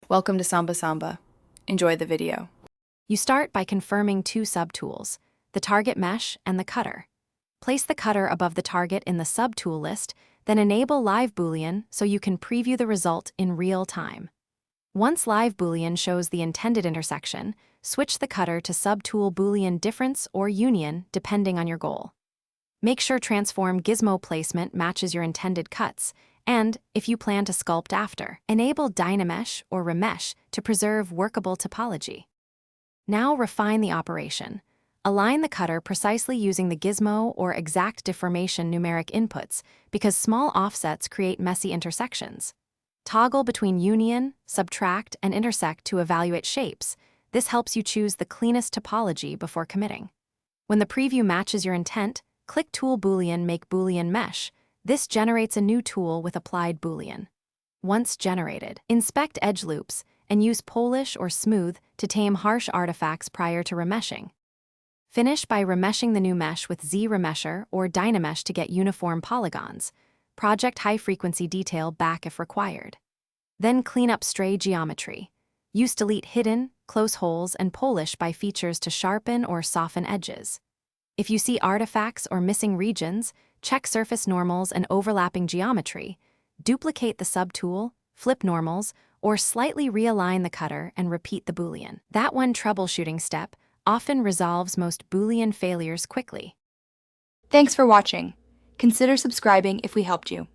Welcome to Samba Samba. Enjoy the video. You start by confirming two subtools, the target mesh and the cutter. Place the cutter above the target in the subtool list, then enable Live Boolean so you can preview the result in real time. Once Live Boolean shows the intended intersection, switch the cutter to subtool Boolean difference or union depending on your goal. Make sure transform gizmo placement matches your intended cuts, and if you plan to sculpt after, enable Dynamesh or Remesh to preserve workable topology. Now refine the operation. Align the cutter precisely using the gizmo or exact deformation numeric inputs because small offsets create messy intersections. Toggle between union, subtract, and intersect to evaluate shapes. This helps you choose the cleanest topology before committing. When the preview matches your intent, click Tool Boolean Make Boolean Mesh. This generates a new tool with applied Boolean. Once generated, inspect edge loops and use polish or smooth to tame harsh artifacts prior to remeshing. Finish by remeshing the new mesh with Z-Remesher or Dynamesh to get uniform polygons. Project high-frequency detail back if required. Then clean up stray geometry. Use delete hidden, close holes, and polish by features to sharpen or soften edges. If you see artifacts or missing regions, check surface normals and overlapping geometry. Duplicate the subtool, flip normals, or slightly realign the cutter and repeat the Boolean. That one troubleshooting step often resolves most Boolean failures quickly. Thanks for watching. Consider subscribing if we helped you.